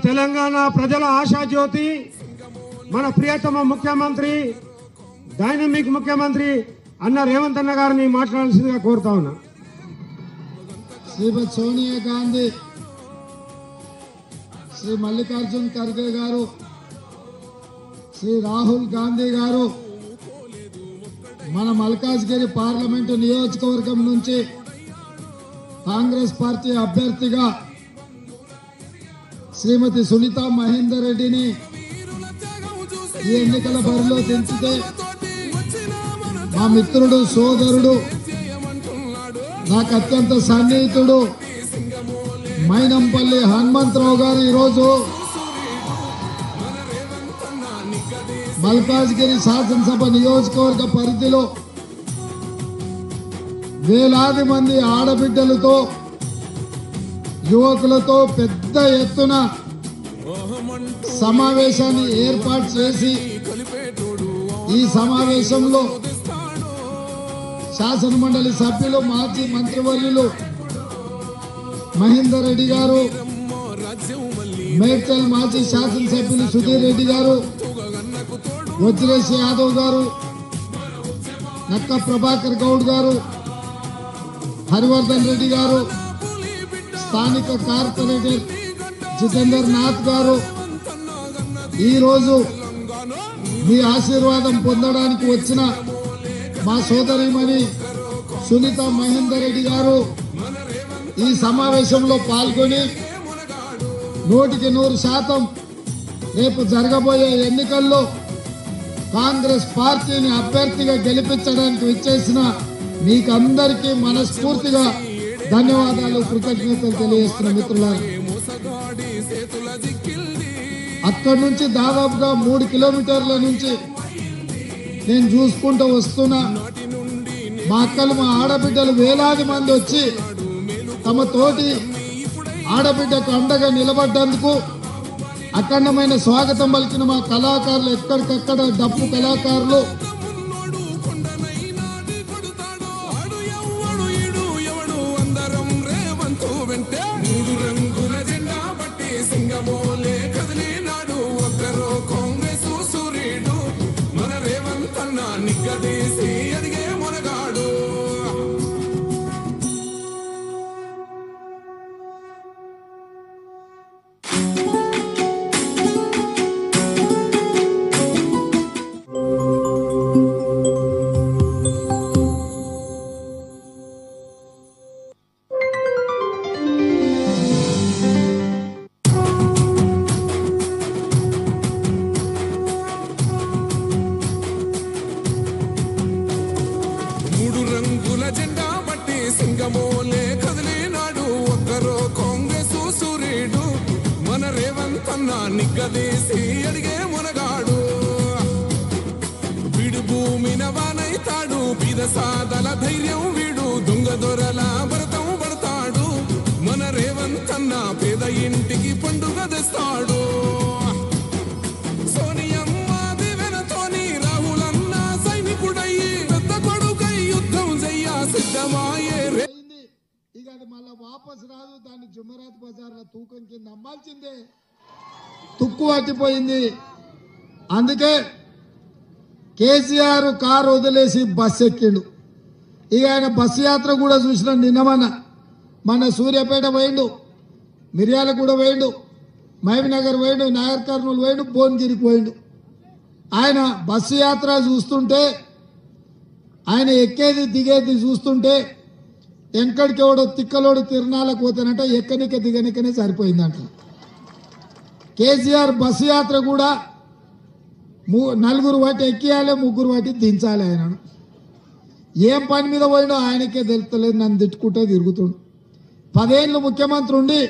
తెలంగాణ ప్రజల ఆశాజ్యోతి మన ప్రియతమ ముఖ్యమంత్రి డైనమిక్ ముఖ్యమంత్రి అన్న రేవంత్ అన్న గారిని మాట్లాడాల్సిందిగా కోరుతా ఉన్నా. శ్రీమతి సోనియా గాంధీ, శ్రీ మల్లికార్జున్ ఖర్గే గారు, శ్రీ రాహుల్ గాంధీ గారు మన మల్కాజ్గిరి పార్లమెంటు నియోజకవర్గం నుంచి కాంగ్రెస్ పార్టీ అభ్యర్థిగా శ్రీమతి సునీతా మహేందర్ రెడ్డిని ఈ ఎన్నికల బరిలో దించితే మా మిత్రుడు, సోదరుడు, నాకు అత్యంత సన్నిహితుడు మైనంపల్లి హనుమంతరావు గారు ఈరోజు మల్కాజ్గిరి శాసనసభ నియోజకవర్గ పరిధిలో వేలాది మంది ఆడబిడ్డలతో, యువకులతో పెద్ద ఎత్తున సమావేశాన్ని ఏర్పాటు చేసి ఈ సమావేశంలో శాసన మండలి సభ్యులు, మాజీ మంత్రివర్యులు మహేందర్ రెడ్డి గారు, మేడ్చల్ మాజీ శాసనసభ్యులు సుధీర్ రెడ్డి గారు, వజ్రేష్ యాదవ్ గారు, నక్క ప్రభాకర్ గౌడ్ గారు, హరివర్ధన్ రెడ్డి గారు, స్థానిక కార్పొరేటర్ జితేందర్ నాథ్ గారు ఈరోజు మీ ఆశీర్వాదం పొందడానికి వచ్చిన మా సోదరిమణి సునీతా మహేందర్ రెడ్డి గారు ఈ సమావేశంలో పాల్గొని 100% రేపు జరగబోయే ఎన్నికల్లో కాంగ్రెస్ పార్టీని అభ్యర్థిగా గెలిపించడానికి విచ్చేసిన మీకందరికీ మనస్ఫూర్తిగా ధన్యవాదాలు, కృతజ్ఞతలు తెలియజేస్తున్న మిత్రులారా. అక్కడి నుంచి దాదాపుగా 3 కిలోమీటర్ల నుంచి నేను చూసుకుంటూ వస్తున్నా. మా అక్కలు, మా ఆడబిడ్డలు వేలాది మంది వచ్చి తమ తోటి ఆడబిడ్డకు అండగా నిలబడ్డందుకు అఖండమైన స్వాగతం పలికిన మా కళాకారులు, ఎక్కడికక్కడ డప్పు కళాకారులు, నిగ్గదీసి అడిగే మునగాడు, వీడు భూమిన వానైతాడు, బీద సాదల ధైర్యం వీడు, దొంగ దొరల భరతం పడతాడు, మన రేవంత్ అన్న పేద ఇంటికి పండుగ తెస్తాడు. సోనియమ్మ దివెనతోని రాహుల్ అన్న సైనికుడయ్యి పెద్ద కొడుకై యుద్ధం చెయ్య సిద్ధమాయే. ఇక అది మళ్ళా వాపస్ రాదు, దాన్ని జుమరాత్ బజార్ల తూకం కింద అమ్మాల్సిందే. తుక్కు పట్టిపోయింది. అందుకే కేసీఆర్ కారు వదిలేసి బస్సు ఎక్కిండు. ఇక ఆయన బస్సు యాత్ర కూడా చూసిన మన సూర్యాపేట పోయిండు, మిర్యాలగూడ పోయిండు, మహబూబ్నగర్ పోయిండు, నాగర్ కర్నూలు పోయిండు, భువనగిరికి పోయిండు. ఆయన బస్సు యాత్ర చూస్తుంటే, ఆయన ఎక్కేది దిగేది చూస్తుంటే ఎక్కడికెవడో తిక్కలోడు తిరునాళ్ళకు పోతానంట, ఎక్కనిక దిగనికనే సరిపోయిందంట. కేసీఆర్ బస్సు యాత్ర కూడా 4 వాటి ఎక్కియాలి, 3 వాటి దించాలి. ఆయనను ఏం పని మీద పోయినో ఆయనకే తెలుస్తలేదు, నన్ను తిట్టుకుంటే తిరుగుతుండు. 10 ఏళ్ళు ముఖ్యమంత్రి ఉండి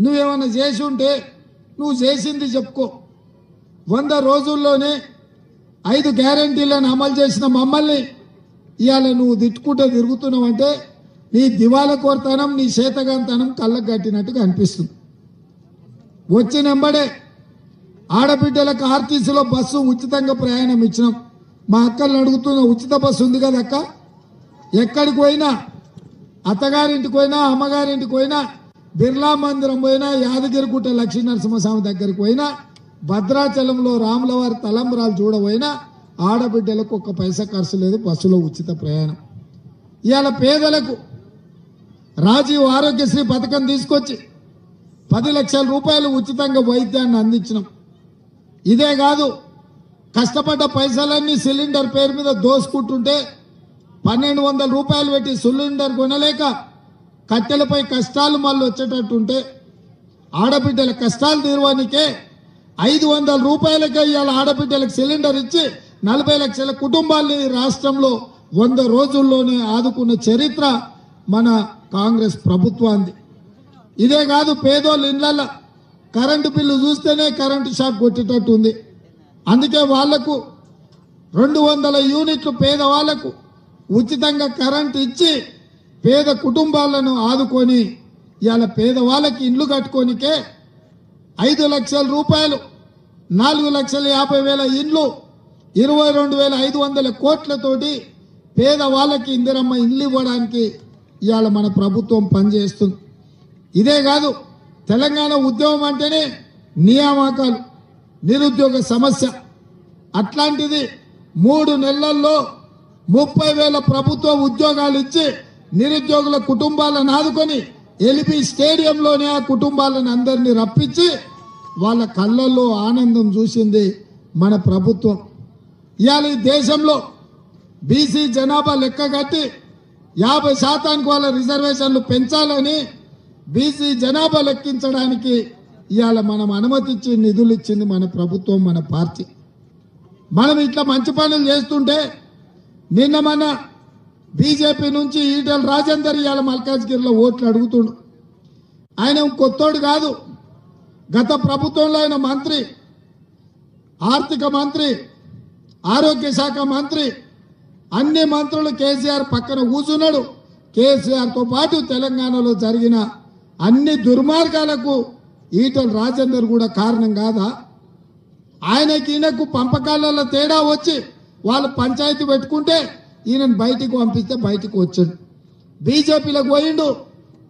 నువ్వేమన్నా చేసి ఉంటే నువ్వు చేసింది చెప్పుకో. 100 రోజుల్లోనే 5 గ్యారంటీలను అమలు చేసిన మమ్మల్ని ఇవాళ నువ్వు తిట్టుకుంటే తిరుగుతున్నావు అంటే నీ దివాల కోరతనం, నీ చేతగాంతనం కళ్ళకు కట్టినట్టుగా అనిపిస్తుంది. వచ్చినెంబడే ఆడబిడ్డలకు ఆర్టీసీలో బస్సు ఉచితంగా ప్రయాణం ఇచ్చినాం. మా అక్కలను అడుగుతున్న, ఉచిత బస్సు ఉంది కదా అక్క, ఎక్కడికి పోయినా, అత్తగారింటికి పోయినా, అమ్మగారింటికి పోయినా బిర్లా మందిరం పోయినా, యాదగిరిగుట్ట లక్ష్మీ నరసింహస్వామి దగ్గరికి పోయినా, భద్రాచలంలో రాములవారి తలంబరాలు చూడబోయినా ఆడబిడ్డలకు ఒక్క పైసా ఖర్చు లేదు, బస్సులో ఉచిత ప్రయాణం. ఇవాళ పేదలకు రాజీవ్ ఆరోగ్యశ్రీ పథకం తీసుకొచ్చి 10 లక్షల రూపాయలు ఉచితంగా వైద్యాన్ని అందించినాం. ఇదే కాదు, కష్టపడ్డ పైసలన్నీ సిలిండర్ పేరు మీద దోసుకుంటుంటే 1200 రూపాయలు పెట్టి సిలిండర్ కొనలేక కట్టెలపై కష్టాలు మళ్ళీ వచ్చేటట్టుంటే ఆడబిడ్డల కష్టాలు తీర్వానికే 500 రూపాయలకే ఇవాళ ఆడబిడ్డలకు సిలిండర్ ఇచ్చి 40 లక్షల కుటుంబాల్ని రాష్ట్రంలో 100 రోజుల్లోనే ఆదుకున్న చరిత్ర మన కాంగ్రెస్ ప్రభుత్వాన్ని. ఇదే కాదు, పేదోళ్ళ ఇళ్లలో కరెంటు బిల్లు చూస్తేనే కరెంటు షాక్ కొట్టేటట్టు ఉంది. అందుకే వాళ్లకు 200 యూనిట్లు పేదవాళ్లకు ఉచితంగా కరెంటు ఇచ్చి పేద కుటుంబాలను ఆదుకొని ఇవాళ పేదవాళ్ళకి ఇండ్లు కట్టుకోనికే 5 లక్షల రూపాయలు, 4,50,000 ఇండ్లు, 22,500 కోట్లతోటి పేదవాళ్ళకి ఇందిరమ్మ ఇండ్లు ఇవ్వడానికి ఇవాళ మన ప్రభుత్వం పనిచేస్తుంది. ఇదే కాదు, తెలంగాణ ఉద్యమం అంటేనే నియామకాలు, నిరుద్యోగ సమస్య. అట్లాంటిది 3 నెలల్లో 30,000 ప్రభుత్వ ఉద్యోగాలు ఇచ్చి నిరుద్యోగుల కుటుంబాలను ఆదుకొని ఎల్బీ స్టేడియంలోనే ఆ కుటుంబాలను అందరినీ రప్పించి వాళ్ళ కళ్ళల్లో ఆనందం చూసింది మన ప్రభుత్వం. ఇవాళ ఈ దేశంలో బీసీ జనాభా లెక్క కట్టి 50% వాళ్ళ రిజర్వేషన్లు పెంచాలని బీసీ జనాభా లెక్కించడానికి ఇవాళ మనం అనుమతించి నిధులు ఇచ్చింది మన ప్రభుత్వం, మన పార్టీ. మనం ఇట్లా మంచి పనులు చేస్తుంటే నిన్న మన బీజేపీ నుంచి ఈటెల రాజేందర్ ఇవాళ మల్కాజ్గిరిలో ఓట్లు అడుగుతుండు. ఆయన కొత్తోడు కాదు, గత ప్రభుత్వంలో ఆయన మంత్రి, ఆర్థిక మంత్రి, ఆరోగ్య శాఖ మంత్రి, అన్ని మంత్రులు కేసీఆర్ పక్కన కూర్చున్నాడు. కేసీఆర్తో పాటు తెలంగాణలో జరిగిన అన్ని దుర్మార్గాలకు ఈటెల రాజేందర్ కూడా కారణం కాదా? ఆయనకి ఈయనకు పంపకాలలో తేడా వచ్చి వాళ్ళు పంచాయతీ పెట్టుకుంటే ఈయనను బయటికి పంపిస్తే బయటికి వచ్చాడు. బీజేపీలోకి పోయిండు,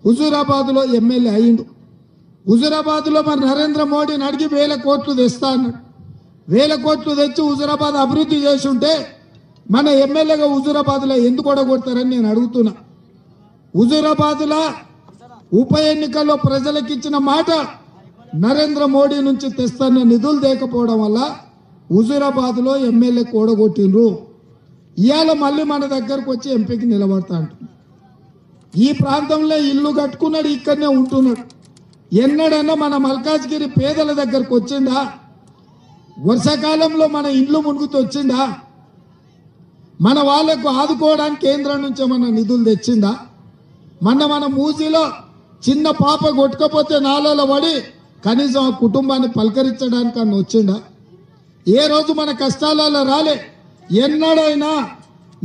హుజూరాబాద్లో ఎమ్మెల్యే అయ్యిండు. హుజూరాబాద్లో మరి నరేంద్ర మోడీని అడిగి 1,000 కోట్లు తెస్తా అన్నాడు. 1,000 కోట్లు తెచ్చి హుజూరాబాద్ అభివృద్ధి చేసి ఉంటే మన ఎమ్మెల్యేగా హుజూరాబాద్లో ఎందుకు ఓడగొడతారని నేను అడుగుతున్నా. హుజూరాబాద్లో ఉప ఎన్నికల్లో ప్రజలకు ఇచ్చిన మాట నరేంద్ర మోడీ నుంచి తెస్తున్న నిధులు లేకపోవడం వల్ల హుజూరాబాద్లో ఎమ్మెల్యే ఓడగొట్టిండ్రు. ఇవాళ మళ్ళీ మన దగ్గరకు వచ్చి ఎంపీకి నిలబడతా అంటున్నాడు. ఈ ప్రాంతంలో ఇల్లు కట్టుకున్నాడు, ఇక్కడనే ఉంటున్నాడు. ఎన్నడన్నా మన మల్కాజ్గిరి పేదల దగ్గరకు వచ్చిందా? వర్షాకాలంలో మన ఇండ్లు మునుగుతూ వచ్చిందా? మన వాళ్లకు ఆదుకోవడానికి కేంద్రం నుంచి ఏమన్నా నిధులు తెచ్చిందా? మన మూసీలో చిన్న పాప కొట్టుకపోతే నాలలో పడి కనీసం ఆ కుటుంబాన్ని పలకరించడానికి అన్న వచ్చిందా? ఏ రోజు మన కష్టాలలో రాలే. ఎన్నడైనా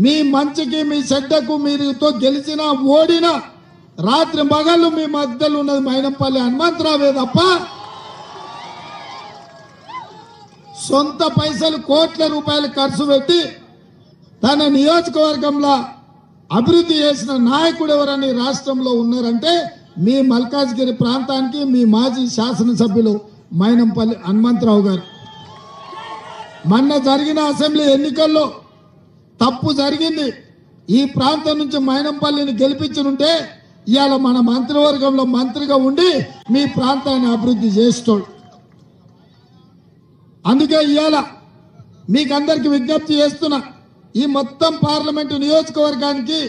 మీ మంచికి మీ చెడ్డకు మీరుతో గెలిచినా ఓడినా రాత్రి మగళ్ళు మీ మధ్యలో ఉన్నది మైనంపల్లి హనుమంతరావే తప్ప సొంత పైసలు కోట్ల రూపాయలు ఖర్చు పెట్టి తన నియోజకవర్గంలో అభివృద్ధి చేసిన నాయకుడు ఎవరని రాష్ట్రంలో ఉన్నారంటే మీ మల్కాజ్గిరి ప్రాంతానికి మీ మాజీ శాసనసభ్యులు మైనంపల్లి హనుమంతరావు గారు. మొన్న జరిగిన అసెంబ్లీ ఎన్నికల్లో తప్పు జరిగింది. ఈ ప్రాంతం నుంచి మైనంపల్లిని గెలిపించుంటే ఇవాళ మన మంత్రివర్గంలో మంత్రిగా ఉండి మీ ప్రాంతాన్ని అభివృద్ధి చేస్తాడు. అందుకే ఇవాళ మీకందరికి విజ్ఞప్తి చేస్తున్నా, ఈ మొత్తం పార్లమెంటు నియోజకవర్గానికి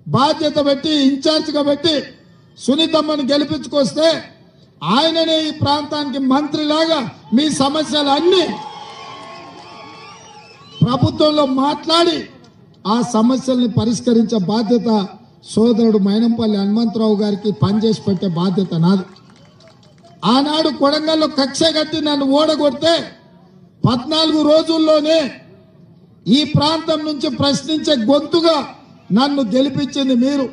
బాధ్యత పెట్టి ఇన్ఛార్జిగా పెట్టి సునీతమ్మని గెలిపించుకొస్తే ఆయననే ఈ ప్రాంతానికి మంత్రిలాగా మీ సమస్యలన్నీ ప్రభుత్వంలో మాట్లాడి ఆ సమస్యల్ని పరిష్కరించే బాధ్యత సోదరుడు మైనంపల్లి హనుమంతరావు గారికి పనిచేసి పెట్టే బాధ్యత నాది. ఆనాడు కొడంగల్లో కక్ష కట్టి నన్ను ఓడగొడితే 14 రోజుల్లోనే ఈ ప్రాంతం నుంచి ప్రశ్నించే గొంతుగా నన్ను గెలిపించింది మీరు.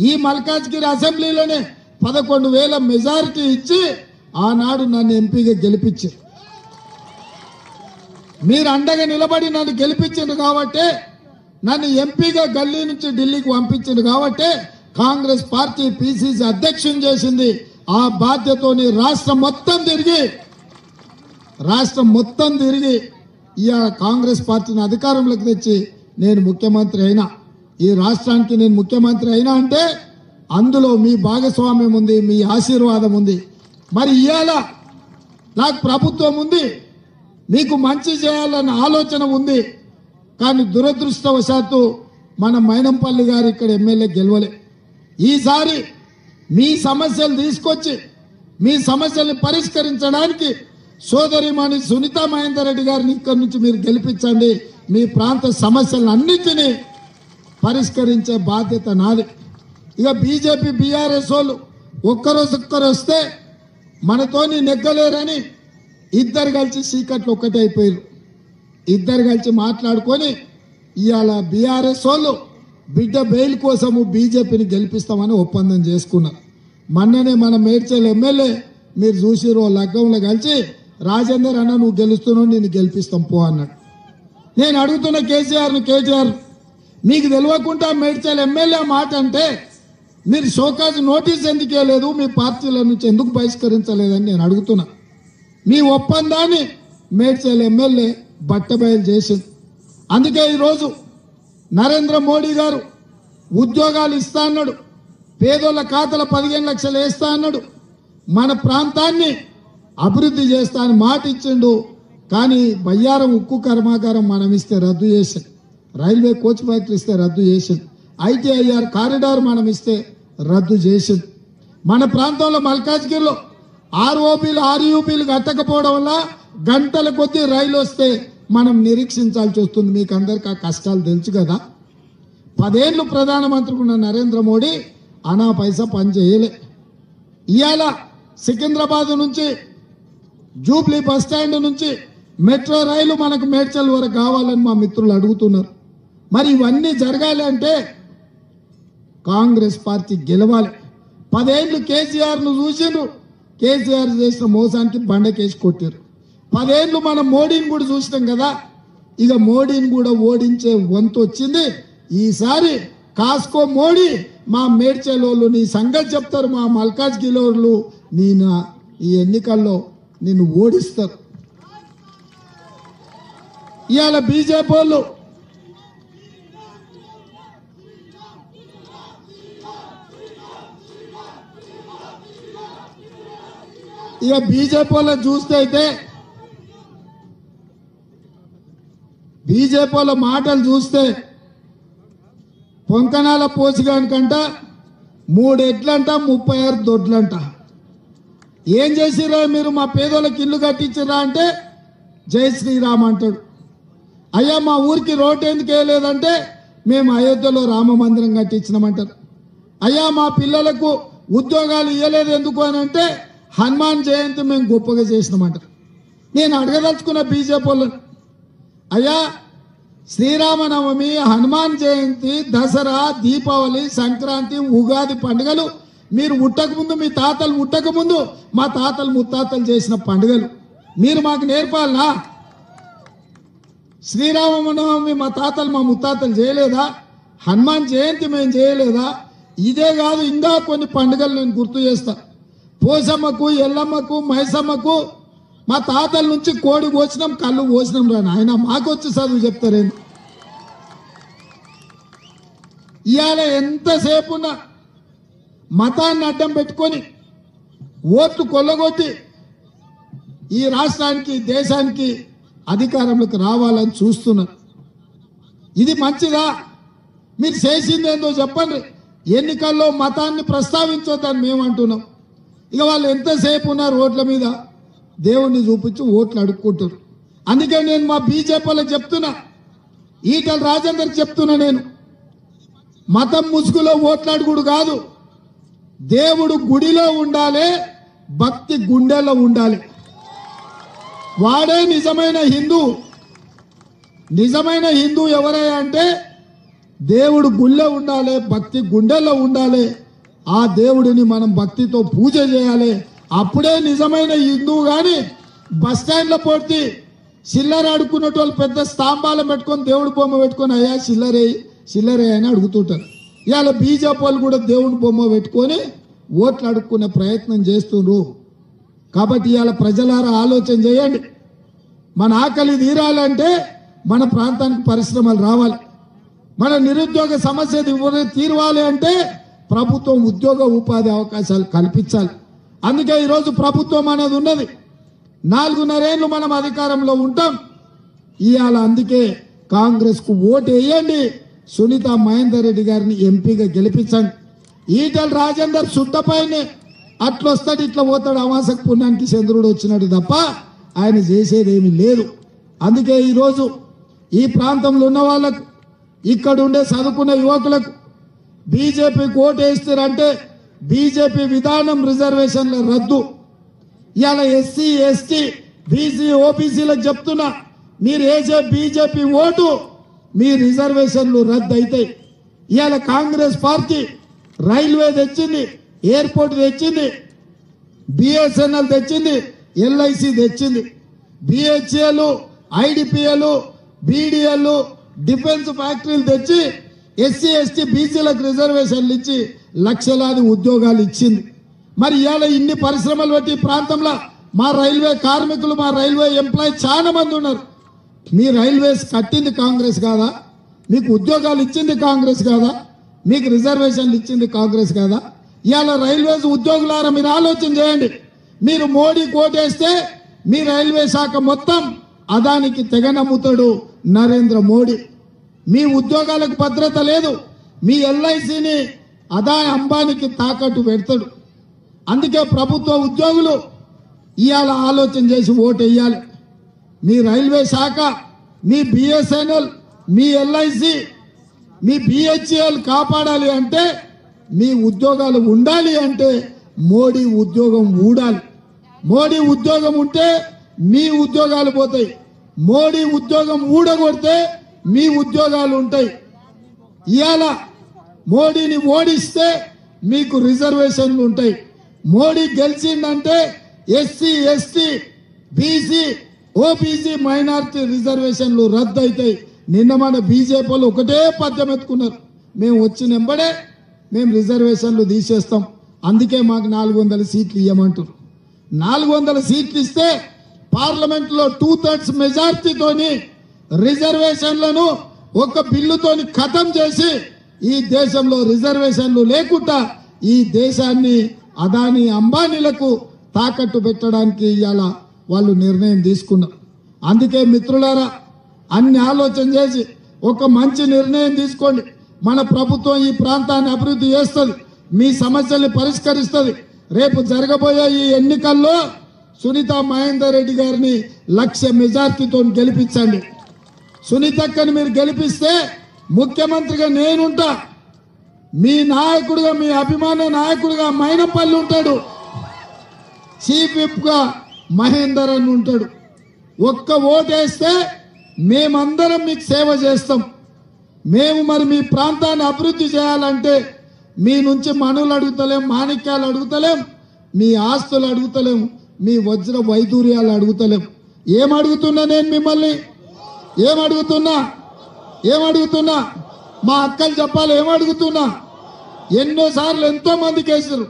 ఈ మల్కాజ్గిరి అసెంబ్లీలోనే 11,000 మెజారిటీ ఇచ్చి ఆనాడు నన్ను ఎంపీగా గెలిపించారు. మీరు అండగా నిలబడి నన్ను గెలిపించింది కాబట్టి, నన్ను ఎంపీగా గల్లీ నుంచి ఢిల్లీకి పంపించింది కాబట్టి కాంగ్రెస్ పార్టీ పిసిసి అధ్యక్షుని చేసింది. ఆ బాధ్యతని రాష్ట్రం మొత్తం తిరిగి ఇవాళ కాంగ్రెస్ పార్టీని అధికారంలోకి తెచ్చి నేను ముఖ్యమంత్రి అయినా, ఈ రాష్ట్రానికి నేను ముఖ్యమంత్రి అయినా అంటే అందులో మీ భాగస్వామ్యం ఉంది, మీ ఆశీర్వాదం ఉంది. మరి ఇవాళ నాకు ప్రభుత్వం ఉంది, మీకు మంచి చేయాలన్న ఆలోచన ఉంది. కానీ దురదృష్టవశాత్తు మన మైనంపల్లి గారు ఇక్కడ ఎమ్మెల్యే గెలవలే. ఈసారి మీ సమస్యలు తీసుకొచ్చి మీ సమస్యల్ని పరిష్కరించడానికి సోదరిమణి సునీతా మహేందర్ రెడ్డి గారిని ఇక్కడి నుంచి మీరు గెలిపించండి. మీ ప్రాంత సమస్యలన్నింటినీ పరిష్కరించే బాధ్యత నాది. ఇక బీజేపీ బీఆర్ఎస్ వాళ్ళు ఒక్కరు వస్తే మనతోని నెగ్గలేరని ఇద్దరు కలిసి చీకట్లు ఒక్కటే అయిపోయారు. ఇద్దరు కలిసి మాట్లాడుకొని ఇవాళ బీఆర్ఎస్ వాళ్ళు బిడ్డ బెయిల్ కోసము బీజేపీని గెలిపిస్తామని ఒప్పందం చేసుకున్నారు. మొన్ననే మన మేడ్చల్ ఎమ్మెల్యే మీరు చూసిరో లగ్గంలో కలిసి రాజేందర్ అన్న నువ్వు గెలుస్తున్నావు, నేను గెలిపిస్తాం పో అన్నాడు. నేను అడుగుతున్న కేసీఆర్ మీకు తెలియకుండా మేడ్చల్ ఎమ్మెల్యే మాట అంటే మీరు షోకాజ్ నోటీస్ ఎందుకు ఇవ్వలేదు, మీ పార్టీల నుంచి ఎందుకు బహిష్కరించలేదని నేను అడుగుతున్నా. మీ ఒప్పందాన్ని మేడ్చల్ ఎమ్మెల్యే బట్టబయలు చేసింది. అందుకే ఈరోజు నరేంద్ర మోడీ గారు ఉద్యోగాలు ఇస్తా అన్నాడు, పేదోళ్ళ ఖాతాల 15 లక్షలు వేస్తా అన్నాడు, మన ప్రాంతాన్ని అభివృద్ధి చేస్తా అని మాట ఇచ్చిండు. కానీ బయ్యారం ఉక్కు కర్మాగారం మనం ఇస్తే రద్దు చేసింది, రైల్వే కోచ్ ఫ్యాక్టరీ ఇస్తే రద్దు చేసింది, ITIR కారిడార్ మనం ఇస్తే రద్దు చేసింది. మన ప్రాంతంలో మల్కాజ్గిరిలో ROPలు RUPలు కట్టకపోవడం వల్ల గంటల కొద్దీ రైలు వస్తే మనం నిరీక్షించాల్సి వస్తుంది. మీకు అందరికీ ఆ కష్టాలు తెలుసు కదా. 10 ఏళ్ళు ప్రధానమంత్రి ఉన్న నరేంద్ర మోడీ అనా పైసా పని చేయలే. ఇవాళ సికింద్రాబాద్ నుంచి జూబ్లీ బస్ స్టాండ్ నుంచి మెట్రో రైలు మనకు మేడ్చల్ వరకు కావాలని మా మిత్రులు అడుగుతున్నారు. మరి ఇవన్నీ జరగాలి అంటే కాంగ్రెస్ పార్టీ గెలవాలి. 10 ఏళ్ళు కేసీఆర్ను చూసిండ్రు, కేసీఆర్ చేసిన మోసానికి బండకేసి కొట్టారు. 10 ఏళ్ళు మనం మోడీని కూడా చూసినాం కదా. ఇక మోడీని కూడా ఓడించే వంతు వచ్చింది. ఈసారి కాస్కో మోడీ మా మేడ్చలోళ్ళు నీ సంగతి చెప్తారు, మా మల్కాజ్గిరిలోళ్ళు నేను ఈ ఎన్నికల్లో నిన్ను ఓడిస్తారు. ఇవాళ బీజేపీ వాళ్ళు ఇక బీజేపీ వాళ్ళని చూస్తే అయితే బీజేపీ వాళ్ళ మాటలు చూస్తే పొంకనాల పోసిగానికంట 3 ఎడ్లంట 36 దొడ్లంట. ఏం చేసిరా మీరు, మా పేదోళ్ళకి ఇల్లు కట్టించిరా అంటే జై శ్రీరామ్ అంటాడు. అయ్యా మా ఊరికి రోడ్డు ఎందుకు వేయలేదంటే మేము అయోధ్యలో రామ మందిరం కట్టించినామంటారు. అయ్యా మా పిల్లలకు ఉద్యోగాలు ఇవ్వలేదు ఎందుకు అని అంటే హనుమాన్ జయంతి మేము గొప్పగా చేసినామంటారు. నేను అడగదలుచుకున్న బీజేపీ వాళ్ళని, అయ్యా శ్రీరామనవమి, హనుమాన్ జయంతి, దసరా, దీపావళి, సంక్రాంతి, ఉగాది పండుగలు మీరు ఉట్టకముందు, మీ తాతలు ఉట్టకముందు మా తాతలు ముత్తాతలు చేసిన పండుగలు మీరు మాకు నేర్పాలనా? శ్రీరామనవమి మా తాతలు మా ముత్తాతలు చేయలేదా? హనుమాన్ జయంతి మేము చేయలేదా? ఇదే కాదు ఇంకా కొన్ని పండుగలు నేను గుర్తు చేస్తా. పోసమ్మకు, ఎల్లమ్మకు, మైసమ్మకు మా తాతల నుంచి కోడి కోసినాం, కళ్ళు కోసినాం రా నాయన, మాకొచ్చి చదువు చెప్తారేంటి? ఇవాళ ఎంతసేపు మతాన్ని అడ్డం పెట్టుకొని ఓట్లు కొల్లగొట్టి ఈ రాష్ట్రానికి దేశానికి అధికారంలోకి రావాలని చూస్తున్నారు. ఇది మంచిదా? మీరు చేసింది ఏందో చెప్పండి. ఎన్నికల్లో మతాన్ని ప్రస్తావించొద్దని మేము అంటున్నాం. ఇక వాళ్ళు ఎంతసేపు ఉన్నారు ఓట్ల మీద, దేవుణ్ణి చూపించి ఓట్లు అడుక్కుంటారు. అందుకే నేను మా బీజేపీలకు చెప్తున్నా, ఈటల రాజేందర్ చెప్తున్నా, నేను మతం ముసుగులో ఓట్లాడుకుడు కాదు, దేవుడు గుడిలో ఉండాలి, భక్తి గుండెల్లో ఉండాలి. వాడే నిజమైన హిందూ. నిజమైన హిందూ ఎవరయ్యా అంటే దేవుడు గుళ్ళో ఉండాలి, భక్తి గుండెల్లో ఉండాలి. ఆ దేవుడిని మనం భక్తితో పూజ చేయాలి. అప్పుడే నిజమైన హిందూ. కానీ బస్ స్టాండ్లో పోటీ చిల్లర అడుక్కున్నట్టు పెద్ద స్తంభాలు పెట్టుకొని దేవుడి బొమ్మ పెట్టుకొని అయ్యా చిల్లరే చిల్లరే అని అడుగుతుంటారు. ఇవాళ బీజేపీ వాళ్ళు కూడా దేవుడి బొమ్మ పెట్టుకొని ఓట్లు అడుక్కునే ప్రయత్నం చేస్తున్నారు. కాబట్టి ఇవాళ ప్రజలారా ఆలోచన చేయండి. మన ఆకలి తీరాలంటే మన ప్రాంతానికి పరిశ్రమలు రావాలి. మన నిరుద్యోగ సమస్య తీరవాలి అంటే ప్రభుత్వం ఉద్యోగ ఉపాధి అవకాశాలు కల్పించాలి. అందుకే ఈరోజు ప్రభుత్వం అనేది ఉన్నది. 4.5 ఏళ్ళు మనం అధికారంలో ఉంటాం. ఇవాళ అందుకే కాంగ్రెస్కు ఓటు వేయండి. సునీత మహేందర్ రెడ్డి గారిని ఎంపీగా గెలిపించండి. ఈటల రాజేందర్ సుట్టపైనే అట్లొస్తాడు ఇట్లా పోతాడు, అమాసకు పుణ్యానికి చంద్రుడు వచ్చినట్టు తప్ప ఆయన చేసేదేమీ లేదు. అందుకే ఈరోజు ఈ ప్రాంతంలో ఉన్న వాళ్ళకు, ఇక్కడ ఉండే చదువుకున్న యువకులకు బీజేపీకి ఓటు వేస్తారంటే బీజేపీ విధానం రిజర్వేషన్ల రద్దు. ఇవాళ ఎస్సీ ఎస్టీ బీసీ ఓబీసీలకు చెప్తున్నా, మీరు వేసే బీజేపీ ఓటు మీ రిజర్వేషన్లు రద్దు అవుతాయి. ఇవాళ కాంగ్రెస్ పార్టీ రైల్వే తెచ్చింది, ఎయిర్పోర్ట్ తెచ్చింది, బిఎస్ఎన్ఎల్ తెచ్చింది, ఎల్ఐసి తెచ్చింది, బిహెచ్ఎల్, ఐడిపిఎల్, బీడీఎల్, డిఫెన్స్ ఫ్యాక్టరీలు తెచ్చి ఎస్సీ ఎస్టీ బీసీలకు రిజర్వేషన్లు ఇచ్చి లక్షలాది ఉద్యోగాలు ఇచ్చింది. మరి ఇవాళ ఇన్ని పరిశ్రమలు పెట్టి ప్రాంతంలో మా రైల్వే కార్మికులు, మా రైల్వే ఎంప్లాయీ చాలా మంది ఉన్నారు. మీ రైల్వేస్ కట్టింది కాంగ్రెస్ కాదా? మీకు ఉద్యోగాలు ఇచ్చింది కాంగ్రెస్ కాదా? మీకు రిజర్వేషన్లు ఇచ్చింది కాంగ్రెస్ కాదా? ఇవాళ రైల్వేస్ ఉద్యోగులారా మీరు ఆలోచన చేయండి. మీరు మోడీ కోటేస్తే మీ రైల్వే శాఖ మొత్తం అదానికి తెగనమ్ముతాడు నరేంద్ర మోడీ. మీ ఉద్యోగాలకు భద్రత లేదు. మీ ఎల్ఐసిని అదాని అంబానికి తాకట్టు పెడతాడు. అందుకే ప్రభుత్వ ఉద్యోగులు ఇవాళ ఆలోచన చేసి ఓటు వేయాలి. మీ రైల్వే శాఖ, మీ బిఎస్ఎన్ఎల్, మీ ఎల్ఐసి, మీ బిహెచ్ఎల్ కాపాడాలి అంటే, మీ ఉద్యోగాలు ఉండాలి అంటే మోడీ ఉద్యోగం ఊడాలి. మోడీ ఉద్యోగం ఉంటే మీ ఉద్యోగాలు పోతాయి. మోడీ ఉద్యోగం ఊడగొడితే మీ ఉద్యోగాలు ఉంటాయి. ఇవాళ మోడీని ఓడిస్తే మీకు రిజర్వేషన్లు ఉంటాయి. మోడీ గెలిచిందంటే SC ST BC OBC minority రిజర్వేషన్లు రద్దు అవుతాయి. నిన్న మన బీజేపీలు ఒకటే పద్యం ఎత్తుకున్నారు, మేము వచ్చిన వెంబడే మేము రిజర్వేషన్లు తీసేస్తాం, అందుకే మాకు 400 సీట్లు ఇవ్వమంటారు. 400 సీట్లు ఇస్తే పార్లమెంట్లో 2/3 మెజార్టీతోని రిజర్వేషన్లను ఒక బిల్లుతోని ఖతం చేసి ఈ దేశంలో రిజర్వేషన్లు లేకుండా ఈ దేశాన్ని అదాని అంబానీలకు తాకట్టు పెట్టడానికి ఇవాళ వాళ్ళు నిర్ణయం తీసుకున్నారు. అందుకే మిత్రులారా, అన్ని ఆలోచన చేసి ఒక మంచి నిర్ణయం తీసుకోండి. మన ప్రభుత్వం ఈ ప్రాంతాన్ని అభివృద్ధి చేస్తుంది, మీ సమస్యల్ని పరిష్కరిస్తుంది. రేపు జరగబోయే ఈ ఎన్నికల్లో సునీత మహేందర్ రెడ్డి గారిని 1,00,000 మెజార్టీతో గెలిపించండి. సునీతక్కని మీరు గెలిపిస్తే ముఖ్యమంత్రిగా నేనుంటా, మీ నాయకుడిగా, మీ అభిమాన నాయకుడిగా మైనపల్లి ఉంటాడు, చీఫ్ విప్ గా మహేందర్ అని ఉంటాడు. ఒక్క ఓటేస్తే మేమందరం మీకు సేవ చేస్తాం. మేము మరి మీ ప్రాంతాన్ని అభివృద్ధి చేయాలంటే మీ నుంచి మనులు అడుగుతలేం, మాణిక్యాలు అడుగుతలేం, మీ ఆస్తులు అడుగుతలేం, మీ వజ్ర వైదూర్యాలు అడుగుతలేం. ఏమడుగుతున్నా నేను మిమ్మల్ని? ఏమడుగుతున్నా మా అక్కలు చెప్పాలి. ఏమడుగుతున్నా? ఎన్నోసార్లు ఎంతో మందికి వేసారు.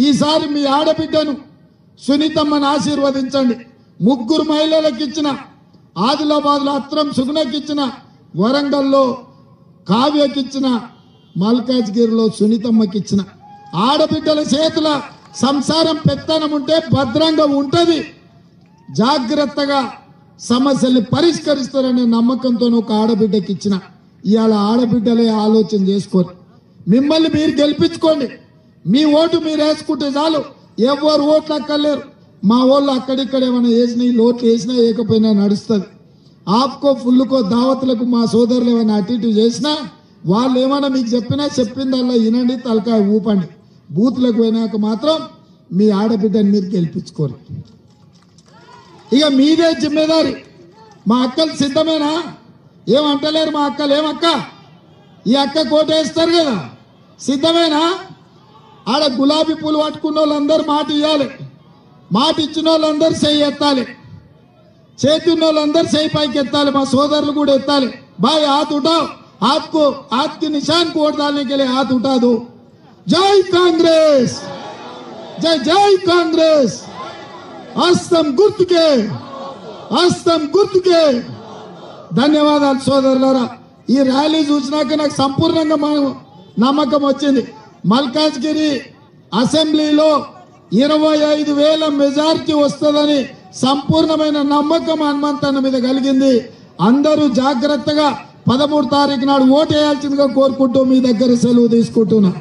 ఈసారి మీ ఆడబిడ్డను సునీతమ్మను ఆశీర్వదించండి. 3 మహిళలకు ఇచ్చిన, ఆదిలాబాద్లో అత్రం సుగుణకి ఇచ్చిన, వరంగల్లో కావ్యకి ఇచ్చిన, మల్కాజ్గిరిలో సునీతమ్మకి ఇచ్చిన. ఆడబిడ్డల చేతుల సంసారం పెత్తనం ఉంటే భద్రంగా ఉంటుంది. జాగ్రత్తగా సమస్యల్ని పరిష్కరిస్తారనే నమ్మకంతో ఒక ఆడబిడ్డకి ఇచ్చిన. ఇవాళ ఆడబిడ్డలే ఆలోచన చేసుకోరు. మిమ్మల్ని మీరు గెలిపించుకోండి. మీ ఓటు మీరు వేసుకుంటే చాలు, ఎవరు ఓట్లు అక్కర్లేరు. మా వాళ్ళు అక్కడిక్కడ ఏమైనా వేసినా, ఓట్లు వేసినా వేయకపోయినా నడుస్తుంది. ఆప్కో ఫుల్కో దావతులకు మా సోదరులు ఏమైనా అటు ఇటు చేసినా, వాళ్ళు ఏమైనా మీకు చెప్పిందల్లా వినండి, తలకాయ ఊపండి. బూత్లకు పోయినాక మాత్రం మీ ఆడబిడ్డని మీరు గెలిపించుకోరు. ఇక మీదే జిమ్మేదారి. మా అక్కలు సిద్ధమేనా? ఏమంటలేరు మా అక్కలు. ఏమక్క, ఈ అక్క కోటేస్తారు కదా, సిద్ధమేనా? ఆడ గులాబీ పూలు పట్టుకున్న వాళ్ళందరూ మాట ఇవ్వాలి, మాట ఇచ్చిన వాళ్ళందరూ చేయి ఎత్తాలి, చేతి ఉన్న వాళ్ళందరూ చేయి పైకి ఎత్తాలి, మా సోదరులు కూడా ఎత్తాలి. भाई हाथ उठाओ, हाथ के निशान को वोट डालने के लिए हाथ उठा दो. जय कांग्रेस. జై జై కాంగ్రెస్. హస్తం గుర్తుకే, హస్తం గుర్తుకే. ధన్యవాదాలు సోదరులారా. ఈ ర్యాలీ చూసినాక నాకు సంపూర్ణంగా నమ్మకం వచ్చింది. మల్కాజ్గిరి అసెంబ్లీలో 25,000 మెజారిటీ వస్తుందని సంపూర్ణమైన నమ్మకం హనుమంతన్న మీద కలిగింది. అందరూ జాగ్రత్తగా 13 తారీఖు నాడు ఓటు వేయాల్సిందిగా కోరుకుంటూ మీ దగ్గర సెలవు తీసుకుంటున్నా.